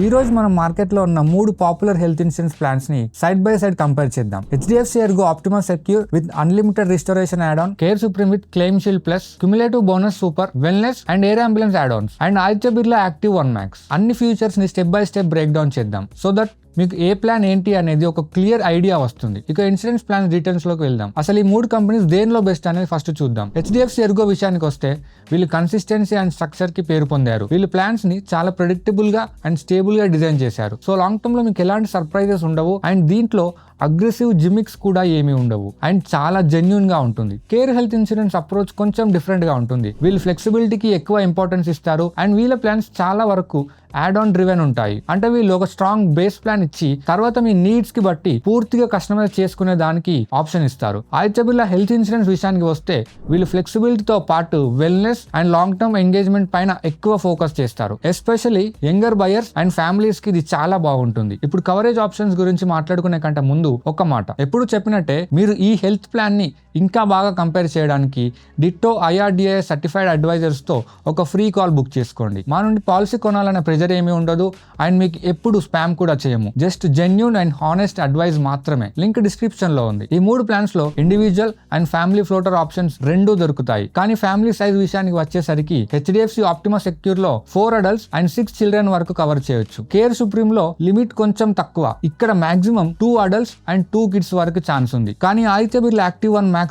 ఈ రోజు మనం మార్కెట్ లో ఉన్న 3 పాపులర్ హెల్త్ ఇన్సూరెన్స్ ప్లాన్స్ ని సైడ్ బై సైడ్ కంపేర్ చేద్దాం. HDFC Ergo Optima Secure with unlimited restoration add-on, Care Supreme with Claim Shield Plus, Cumulative Bonus Super, Wellness and Air Ambulance add-ons, and Aditya Birla Active 1 Max. అన్ని features ని step by step break down చేద్దాం so that మీకు ఏ plan ఏంటి అనేది ఒక clear idea వస్తుంది. ఇక insurance plan details లోకి వెళ్దాం. అసలు ఈ 3 కంపెనీస్ దేనిలో బెస్ట్ అనేది ఫస్ట్ చూద్దాం. HDFC Ergo విషయానికి వస్తే వీళ్ళు కన్సిస్టెన్సీ అండ్ స్ట్రక్చర్ కి పేరు పొందారు. వీళ్ళు ప్లాన్స్ ని చాలా ప్రెడిక్టబుల్ గా అండ్ స్టేబుల్ గా డిజైన్ చేశారు. సో లాంగ్ టర్మ్ లో మీకు ఎలాంటి సర్ప్రైజెస్ ఉండవు అండ్ దీంట్లో అగ్రెసివ్ జిమిక్స్ కూడా ఏమీ ఉండవు అండ్ చాలా జెన్యూన్ గా ఉంటుంది. కేర్ హెల్త్ ఇన్సూరెన్స్ అప్రోచ్ కొంచెం డిఫరెంట్ గా ఉంటుంది. వీళ్ళు ఫ్లెక్సిబిలిటీకి ఎక్కువ ఇంపార్టెన్స్ ఇస్తారు అండ్ వీళ్ళ ప్లాన్స్ చాలా వరకు యాడ్ ఆన్ డ్రివెన్ ఉంటాయి. అంటే వీళ్ళు ఒక స్ట్రాంగ్ బేస్ ప్లాన్ ఇచ్చి తర్వాత మీ నీడ్స్ కి బట్టి పూర్తిగా కస్టమైజ్ చేసుకునే దానికి ఆప్షన్ ఇస్తారు. ఆదిత్య బిర్లా హెల్త్ ఇన్సూరెన్స్ విషయానికి వస్తే వీళ్ళు ఫ్లెక్సిబిలిటీతో పాటు wellness and long term engagement పైన ఎక్కువ ఫోకస్ చేస్తారు. Especially younger buyers and families కి ఇది చాలా బాగుంటుంది. ఇప్పుడు కవరేజ్ ఆప్షన్స్ గురించి మాట్లాడుకునే కంటే ముందు ఒక మాట, ఎప్పుడు చెప్పినట్టే మీరు ఈ హెల్త్ ప్లాన్ ని ఇంకా బాగా కంపేర్ చేయడానికి డిట్టో IRDAI సర్టిఫైడ్ అడ్వైజర్స్ తో ఒక ఫ్రీ కాల్ బుక్ చేసుకోండి. మా నుండి పాలసీ కొనాలనే ప్రెజర్ ఏమీ ఉండదు అండ్ మీకు ఎప్పుడు స్పామ్ కూడా చేయము. Just genuine and honest advice మాత్రమే. లింక్ డిస్క్రిప్షన్ లో ఉంది. ఈ 3 ప్లాన్స్ లో individual and family floater options రెండూ దొరుకుతాయి. కానీ ఫ్యామిలీ సైజ్ విషయానికి వచ్చేసరికి HDFC Optima Secure లో 4 adults అండ్ 6 children వరకు కవర్ చేయొచ్చు. కేర్ సుప్రీం లో లిమిట్ కొంచెం తక్కువ. ఇక్కడ మాక్సిమం 2 adults అండ్ 2 kids వరకు ఛాన్స్ ఉంది. కానీ Aditya Birla active 1 Max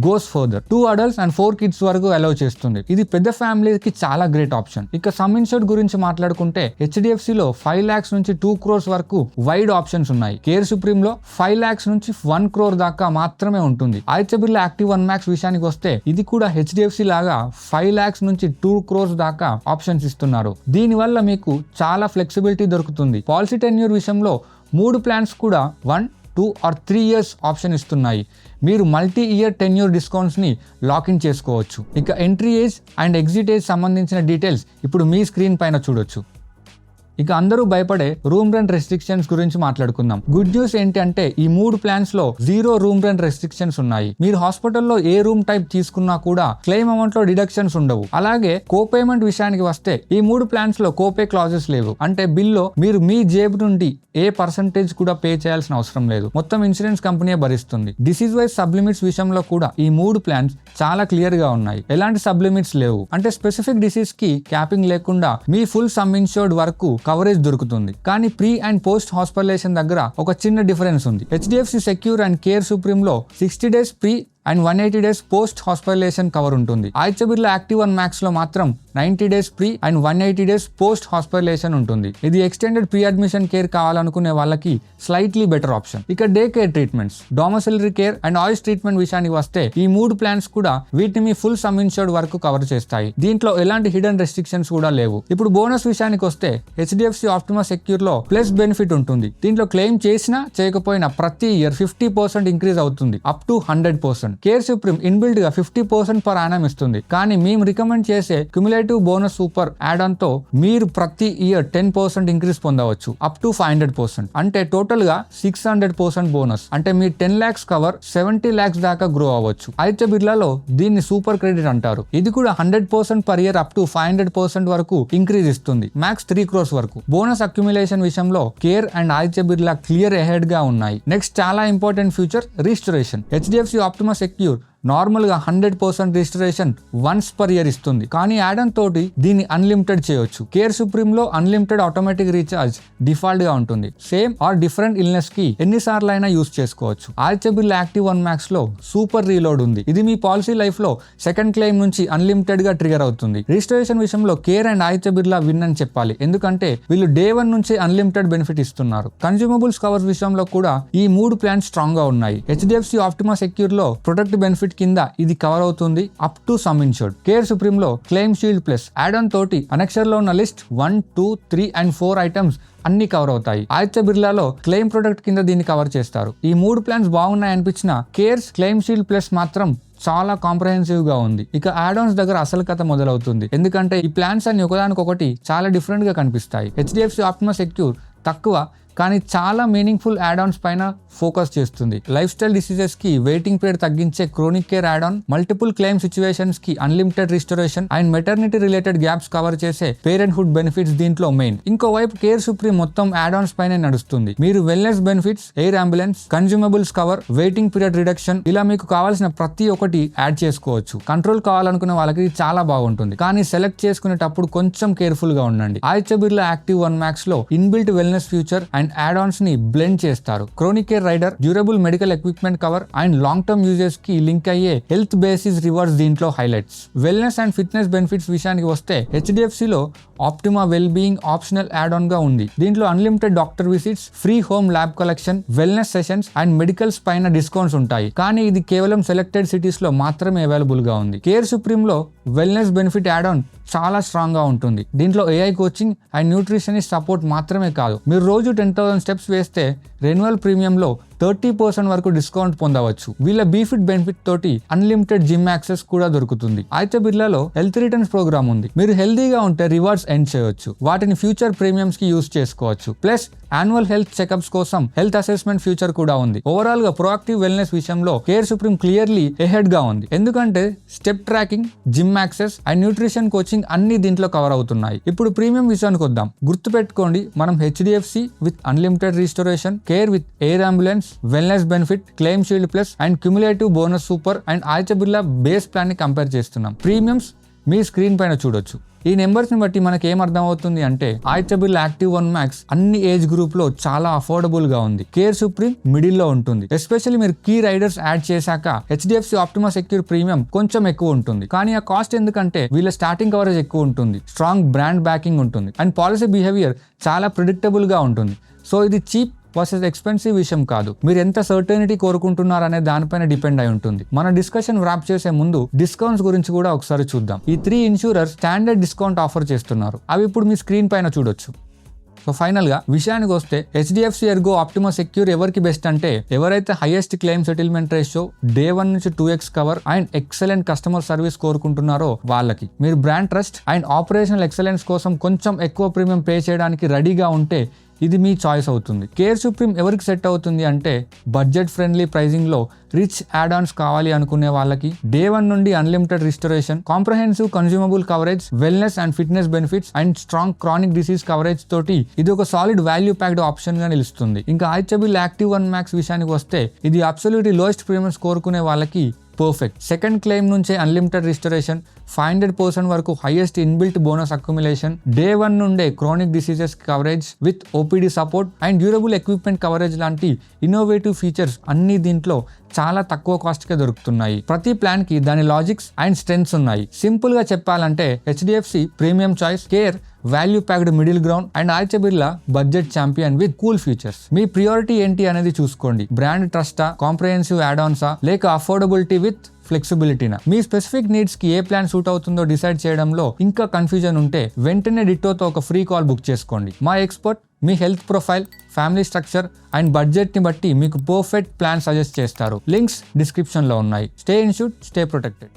goes further 2 adults and 4 kids వరకు అలౌ చేస్తుంది. ఇది పెద్ద ఫ్యామిలీకి చాలా గ్రేట్ ఆప్షన్. ఇక సమ్ ఇన్సూర్డ్ గురించి మాట్లాడుకుంటే HDFC లో 5 lakhs నుంచి 2 crores వరకు వైడ్ ఆప్షన్స్ ఉన్నాయి. కేర్ సుప్రీం లో 5 lakhs నుంచి 1 crore దాకా మాత్రమే ఉంటుంది. ఆదిత్య బిర్లా యాక్టివ్ 1 Max విషయానికి వస్తే ఇది కూడా HDFC లాగా 5 lakhs నుంచి 2 crores దాకా ఆప్షన్స్ ఇస్తున్నారు. దీనివల్ల మీకు చాలా ఫ్లెక్సిబిలిటీ దొరుకుతుంది. పాలసీ టెన్యూర్ విషయంలో 3 ప్లాన్స్ కూడా 1, 2 or 3 years ఆప్షన్ ఇస్తున్నాయి. మీరు మల్టీ ఇయర్ టెన్యూర్ డిస్కౌంట్స్ ని లాకిన్ చేసుకోవచ్చు. ఇక entry age and exit age సంబంధించిన డీటెయిల్స్ ఇప్పుడు మీ స్క్రీన్ పైన చూడొచ్చు. ఇక అందరూ భయపడే రూమ్ రెంట్ రెస్ట్రిక్షన్స్ గురించి మాట్లాడుకుందాం. గుడ్ న్యూస్ ఏంటి అంటే ఈ 3 ప్లాన్స్ లో 0 రూమ్ రెంట్ రెస్ట్రిక్షన్స్ ఉన్నాయి. మీరు హాస్పిటల్లో ఏ రూమ్ టైప్ తీసుకున్నా కూడా క్లెయిమ్ అమౌంట్ లో డిడక్షన్స్ ఉండవు. అలాగే కోపేమెంట్ విషయానికి వస్తే ఈ 3 ప్లాన్స్ లో కోపే క్లాజెస్ లేవు. అంటే బిల్లో మీరు మీ జేబు నుండి ఏ పర్సంటేజ్ కూడా పే చేయాల్సిన అవసరం లేదు. మొత్తం ఇన్సూరెన్స్ కంపెనీ భరిస్తుంది. డిసీజ్ వైజ్ సబ్ లిమిట్స్ విషయంలో కూడా ఈ 3 ప్లాన్స్ చాలా క్లియర్ గా ఉన్నాయి. ఎలాంటి సబ్ లిమిట్స్ లేవు. అంటే స్పెసిఫిక్ డిసీజ్ కి క్యాపింగ్ లేకుండా మీ ఫుల్ సమ్ ఇన్సూర్డ్ వరకు కవరేజ్ దొరుకుతుంది. కానీ ప్రీ అండ్ పోస్ట్ హాస్పిటలైజేషన్ దగ్గర ఒక చిన్న డిఫరెన్స్ ఉంది. HDFC Secure and care supreme లో 60 days pre and 180 days post hospitalization cover ఉంటుంది. ఆదిత్య బిర్లా యాక్టివ్ 1 Max లో మాత్రం 90 days pre and 180 days post hospitalisation ఉంటుంది. ఇది ఎక్స్టెండెడ్ ప్రీ అడ్మిషన్ కేర్ కావాలనుకునే వాళ్ళకి స్లైట్లీ బెటర్ ఆప్షన్. ఇక day care treatments, domiciliary care and oils treatment విషయానికి వస్తే ఈ 3 ప్లాన్స్ కూడా వీటిని మీ ఫుల్ సమ్ ఇన్సూర్డ్ వరకు కవర్ చేస్తాయి. దీంట్లో ఎలాంటి హిడెన్ రెస్ట్రిక్షన్స్ కూడా లేవు. ఇప్పుడు బోనస్ విషయానికి వస్తే HDFC Optima Secure లో ప్లస్ బెనిఫిట్ ఉంటుంది. దీంట్లో క్లెయిమ్ చేసినా చేయకపోయినా ప్రతి ఇయర్ 50% ఇంక్రీజ్ అవుతుంది up to 100%. Care supreme inbuilt గా 50% పర్ యానం ఇస్తుంది. కానీ మేము రికమెండ్ చేసే cumulative bonus super add on తో మీరు ప్రతి ఇయర్ 10% ఇంక్రీజ్ పొందవచ్చు అప్ టు 500%. అంటే టోటల్ గా 600% బోనస్. అంటే మీ 10 lakhs కవర్ 70 lakhs దాకా గ్రో అవ్వచ్చు. ఆదిత్య బిర్లాలో దీన్ని సూపర్ క్రెడిట్ అంటారు. ఇది కూడా 100% పర్ ఇయర్ అప్ టు 500% వరకు ఇంక్రీజ్ ఇస్తుంది. మ్యాక్స్ 3 crores వరకు. బోనస్ అక్యుములేషన్ విషయంలో care and Aditya Birla clear ahead గా ఉన్నాయి. నెక్స్ట్ చాలా important future registration. HDFC Optima Secure normal గా 100% రిజిస్ట్రేషన్ వన్స్ పర్ ఇయర్ ఇస్తుంది. కానీ యాడ్ ఆన్ తోటి దీన్ని అన్లిమిటెడ్ చేయొచ్చు. కేర్ సుప్రీం లో అన్లిమిటెడ్ ఆటోమేటిక్ రీఛార్జ్ డిఫాల్ట్ గా ఉంటుంది. సేమ్ ఆర్ డిఫరెంట్ ఇల్నెస్ కి ఎన్నిసార్లు అయినా యూస్ చేసుకోవచ్చు. ఆదిత్య బిర్లా యాక్టివ్ 1 Max లో సూపర్ రీలోడ్ ఉంది. ఇది మీ పాలసీ లైఫ్ లో సెకండ్ క్లెయిమ్ నుంచి అన్లిమిటెడ్ గా ట్రిగర్ అవుతుంది. రిజిస్ట్రేషన్ విషయంలో care and Aditya Birla win అని చెప్పాలి. ఎందుకంటే వీళ్ళు డే 1 నుంచి అన్లిమిటెడ్ బెనిఫిట్ ఇస్తున్నారు. కన్స్యూమబుల్స్ కవర్స్ విషయంలో కూడా ఈ 3 ప్లాన్స్ స్ట్రాంగ్ గా ఉన్నాయి. HDFC Optima Secure లో ప్రొడక్ట్ బెనిఫిట్ కింద ఇది కవర్ అవుతుంది up to sum insured. Care supreme లో claim shield plus add on తోటి అనెక్చర్ లో ఉన్న లిస్ట్ 1, 2, 3 and 4 ఐటమ్స్ అన్ని కవర్ అవుతాయి. ఆదిత్య బిర్లాలో క్లెయిమ్ ప్రొడక్ట్ కింద దీన్ని కవర్ చేస్తారు. ఈ 3 ప్లాన్స్ బాగున్నాయి అనిపించిన కేర్స్ క్లెయిమ్ షీల్డ్ ప్లస్ మాత్రం చాలా కాంప్రహెన్సివ్ గా ఉంది. ఇక యాడ్ ఆన్స్ దగ్గర అసలు కథ మొదలవుతుంది. ఎందుకంటే ఈ ప్లాన్స్ అన్ని ఒకదానికొకటి చాలా డిఫరెంట్ గా కనిపిస్తాయి. HDFC Optima Secure తక్కువ కానీ చాలా మీనింగ్ఫుల్ యాడ్ ఆన్స్ పైన ఫోకస్ చేస్తుంది. లైఫ్ స్టైల్ డిసీజెస్ కి వెయిటింగ్ పీరియడ్ తగ్గించే chronic care add on, multiple claim situations కి unlimited restoration and maternity related gaps cover చేసే పేరెంట్హుడ్ బెనిఫిట్స్ దీంట్లో మెయిన్. ఇంకోవైపు కేర్ సుప్రీం మొత్తం యాడ్ ఆన్స్ పైన నడుస్తుంది. మీరు wellness benefits, air ambulance, consumables cover, waiting period reduction, ఇలా మీకు కావాల్సిన ప్రతి ఒక్కటి యాడ్ చేసుకోవచ్చు. కంట్రోల్ కావాలనుకునే వాళ్ళకి ఇది చాలా బాగుంటుంది. కానీ సెలెక్ట్ చేసుకునేటప్పుడు కొంచెం కేర్ఫుల్ గా ఉండండి. ఆదిత్య బిర్లా యాక్టివ్ 1 Max లో inbuilt wellness future and add ons ని బ్లెండ్ చేస్తారు. Chronic care rider, durable medical equipment cover and long term uses కి లింక్ అయ్యే హెల్త్ బేసిస్ రివార్డ్స్ దీంట్లో highlights. Wellness and fitness benefits విషయానికి వస్తే HDFC లో Optima well being optional add on గా ఉంది. దీంట్లో unlimited doctor visits, free home lab collection, wellness sessions and medicals పైన డిస్కౌంట్స్ ఉంటాయి. కానీ ఇది కేవలం సెలెక్టెడ్ సిటీస్ లో మాత్రమే అవైలబుల్ గా ఉంది. కేర్ సుప్రీం లో వెల్నెస్ బెనిఫిట్ యాడ్ ఆన్ చాలా స్ట్రాంగ్ గా ఉంటుంది. దీంట్లో AI coaching and nutritionist support మాత్రమే కాదు, మీరు రోజు 10,000 స్టెప్స్ వేస్తే రెన్యువల్ ప్రీమియంలో 30% వరకు డిస్కౌంట్ పొందవచ్చు. వీళ్ళ బీఫిట్ బెనిఫిట్ తోటి అన్లిమిటెడ్ జిమ్ యాక్సెస్ కూడా దొరుకుతుంది. ఆదిత్య బిర్లాలో హెల్త్ రిటర్న్స్ ప్రోగ్రామ్ ఉంది. మీరు హెల్తీగా ఉంటే రివార్డ్స్ ఎండ్ చేయొచ్చు, వాటిని ఫ్యూచర్ ప్రీమియమ్స్ కి యూస్ చేసుకోవచ్చు. ప్లస్ యాన్యువల్ హెల్త్ చెకప్స్ కోసం హెల్త్ అసెస్మెంట్ ఫ్యూచర్ కూడా ఉంది. ఓవరాల్ గా ప్రొయాక్టివ్ వెల్నెస్ విషయంలో కేర్ సుప్రీం క్లియర్లీ ఎహెడ్ గా ఉంది. ఎందుకంటే step tracking, gym access and nutrition coaching అన్ని దీంట్లో కవర్ అవుతున్నాయి. ఇప్పుడు ప్రీమియం విషయానికి వద్దాం. గుర్తుపెట్టుకోండి, మనం HDFC with unlimited restoration, care with air ambulance, wellness benefit, claim shield plus and cumulative bonus super and Aditya Birla base plan ని కంపేర్ చేస్తున్నాం. ప్రీమియమ్స్ మీ స్క్రీన్ పైన చూడొచ్చు. ఈ నెంబర్స్ ని బట్టి మనకి ఏమర్థం అవుతుంది అంటే ఆదిత్య బిర్లా యాక్టివ్ 1 Max అన్ని ఏజ్ గ్రూప్ లో చాలా అఫోర్డబుల్ గా ఉంది. కేర్ సుప్రీం మిడిల్ లో ఉంటుంది. ఎస్పెషల్లీ మీరు కీ రైడర్స్ యాడ్ చేశాక HDFC ఆప్టిమా సెక్యూర్ ప్రీమియం కొంచెం ఎక్కువ ఉంటుంది. కానీ ఆ కాస్ట్ ఎందుకంటే వీళ్ళ స్టార్టింగ్ కవరేజ్ ఎక్కువ ఉంటుంది, స్ట్రాంగ్ బ్రాండ్ బ్యాకింగ్ ఉంటుంది అండ్ పాలసీ బిహేవియర్ చాలా ప్రిడిక్టబుల్ గా ఉంటుంది. సో ఇది చీప్ వర్సెస్ ఎక్స్పెన్సివ్ విషయం కాదు, మీరు ఎంత సర్టెనిటీ కోరుకుంటున్నారనే దానిపైన డిపెండ్ అయి ఉంటుంది. మన డిస్కషన్ వ్రాప్ చేసే ముందు డిస్కౌంట్స్ గురించి కూడా ఒకసారి చూద్దాం. ఈ 3 ఇన్సూరర్స్ స్టాండర్డ్ డిస్కౌంట్ ఆఫర్ చేస్తున్నారు. అవి ఇప్పుడు మీ స్క్రీన్ పైన చూడొచ్చు. సో ఫైనల్ గా విషయానికి వస్తే HDFC ఎర్గో ఆప్టిమా సెక్యూర్ ఎవరికి బెస్ట్ అంటే ఎవరైతే highest claim settlement ratio, Day 1 నుంచి 2x cover and excellent customer service కోరుకుంటున్నారో వాళ్ళకి. మీరు brand trust and operational excellence కోసం కొంచెం ఎక్కువ ప్రీమియం పే చేయడానికి రెడీగా ఉంటే ఇది మీ చాయిస్ అవుతుంది. కేర్ సుప్రీం ఎవరికి సెట్ అవుతుంది అంటే బడ్జెట్ ఫ్రెండ్లీ ప్రైజింగ్ లో రిచ్ యాడ్ ఆన్స్ కావాలి అనుకునే వాళ్ళకి. Day 1 నుండి unlimited restoration, comprehensive consumable coverage, wellness and fitness benefits and strong chronic disease coverage తోటి ఇది ఒక సాలిడ్ వాల్యూ ప్యాక్డ్ ఆప్షన్ గా నిలుస్తుంది. ఇంకా ఆదిత్య బిర్లా యాక్టివ్ 1 Max విషయానికి వస్తే ఇది అబ్సల్యూట్లీ లోయెస్ట్ ప్రీమియమ్స్ కోరుకునే వాళ్ళకి పర్ఫెక్ట్. సెకండ్ క్లెయిమ్ నుంచే అన్లిమిటెడ్ రిస్టోరేషన్, 500% వరకు highest inbuilt bonus accumulation, Day 1 నుండే chronic diseases coverage with OPD support and durable equipment coverage లాంటి ఇన్నోవేటివ్ ఫీచర్స్ అన్ని దీంట్లో చాలా తక్కువ కాస్ట్ కే దొరుకుతున్నాయి. ప్రతి ప్లాన్ కి దాని లాజిక్స్ అండ్ స్ట్రెంగ్స్ ఉన్నాయి. సింపుల్ గా చెప్పాలంటే HDFC premium choice, care value packed middle ground and Aditya Birla budget champion with cool features. మీ ప్రియారిటీ ఏంటి అనేది చూసుకోండి. బ్రాండ్ ట్రస్టా, కాంప్రహెన్సివ్ యాడ్ ఆన్సా, లేక అఫోర్డబిలిటీ విత్ ఫ్లెక్సిబిలిటీనా? మీ స్పెసిఫిక్ నీడ్స్ కి ఏ ప్లాన్ సూట్ అవుతుందో డిసైడ్ చేయడంలో ఇంకా కన్ఫ్యూజన్ ఉంటే వెంటనే డిట్టోతో ఒక ఫ్రీ కాల్ బుక్ చేసుకోండి. మా expert me health profile, family structure and budget ని బట్టి మీకు పర్ఫెక్ట్ ప్లాన్ సజెస్ట్ చేస్తారు. లింక్స్ డిస్క్రిప్షన్ లో ఉన్నాయి. Stay insured, stay protected.